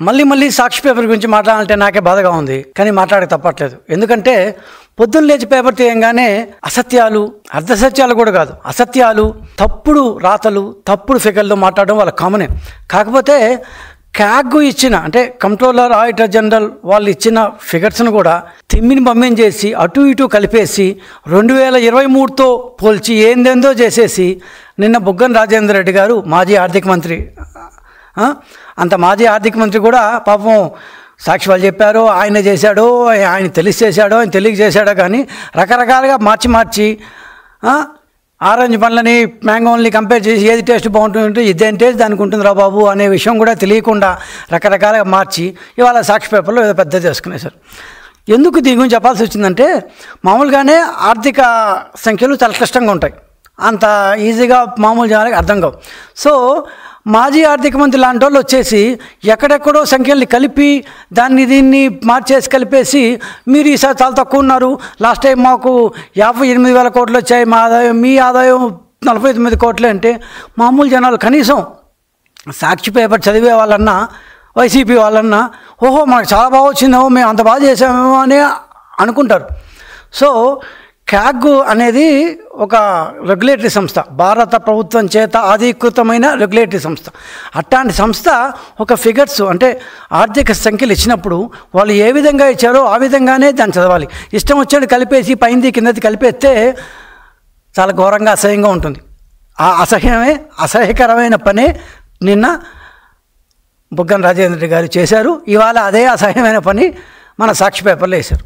మళ్ళీ సాక్షి పేపర్ గురించి మాట్లాడాలంటే నాకే బాధగా ఉంది, కానీ మాట్లాడక తప్పట్లేదు. ఎందుకంటే పొద్దున్న లేచి పేపర్ తీయంగానే అసత్యాలు, అర్ధసత్యాలు కూడా కాదు, అసత్యాలు, తప్పుడు రాతలు, తప్పుడు ఫిగర్లు మాట్లాడడం వాళ్ళ కామనే. కాకపోతే క్యాగ్ ఇచ్చిన అంటే కంట్రోలర్ ఆడిటర్ జనరల్ వాళ్ళు ఇచ్చిన ఫిగర్స్ను కూడా తిమ్మిని బమ్మిని చేసి అటు ఇటు కలిపేసి 2023తో పోల్చి ఏందేందో చేసేసి నిన్న బుగ్గన రాజేంద్ర రెడ్డి గారు మాజీ ఆర్థిక మంత్రి, అంత మాజీ ఆర్థిక మంత్రి కూడా పాపం సాక్షి వాళ్ళు చెప్పారో ఆయన చేశాడో ఆయన తెలిసి చేశాడో ఆయన తెలియక చేశాడో కానీ రకరకాలుగా మార్చి ఆరెంజ్ పండ్లని మ్యాంగోల్ని కంపేర్ చేసి ఏది టేస్ట్ బాగుంటుందంటే ఇదేం టేస్ట్ దానికి ఉంటుందిరా బాబు అనే విషయం కూడా తెలియకుండా రకరకాలుగా మార్చి ఇవాళ సాక్షి పేపర్లో ఏదో పెద్ద చేసుకునేసారు. ఎందుకు దీని గురించి చెప్పాల్సి వచ్చిందంటే మామూలుగానే ఆర్థిక సంఖ్యలు చాలా క్లిష్టంగా ఉంటాయి, అంత ఈజీగా మామూలు జనాలకు అర్థం కావు. సో మాజీ ఆర్థిక మంత్రి లాంటి వాళ్ళు వచ్చేసి ఎక్కడెక్కడో సంఖ్యల్ని కలిపి దీన్ని మార్చేసి కలిపేసి మీరు ఈసారి చాలా తక్కువ ఉన్నారు, లాస్ట్ టైం మాకు 58,000 కోట్లు వచ్చాయి, మీ ఆదాయం 49 కోట్లే అంటే మామూలు జనాలు కనీసం సాక్షి పేపర్ చదివే వాళ్ళన్నా వైసీపీ వాళ్ళన్నా ఓహో మనకు చాలా బాగా వచ్చిందేమో మేము అంత బాగా చేసామేమో అని అనుకుంటారు. సో క్యాగ్ అనేది ఒక రెగ్యులేటరీ సంస్థ, భారత ప్రభుత్వం చేత అధికృతమైన రెగ్యులేటరీ సంస్థ. అట్లాంటి సంస్థ ఒక ఫిగర్స్ అంటే ఆర్థిక సంఖ్యలు ఇచ్చినప్పుడు వాళ్ళు ఏ విధంగా ఇచ్చారో ఆ విధంగానే దాన్ని చదవాలి. ఇష్టం వచ్చాడు కలిపేసి పైంది కిందది కలిపేస్తే చాలా ఘోరంగా అసహ్యంగా ఉంటుంది. ఆ అసహ్యకరమైన పనే నిన్న బుగ్గన రాజేంద్ర రెడ్డి గారు చేశారు. ఇవాళ అదే అసహ్యమైన పని మన సాక్షి పేపర్లో వేశారు.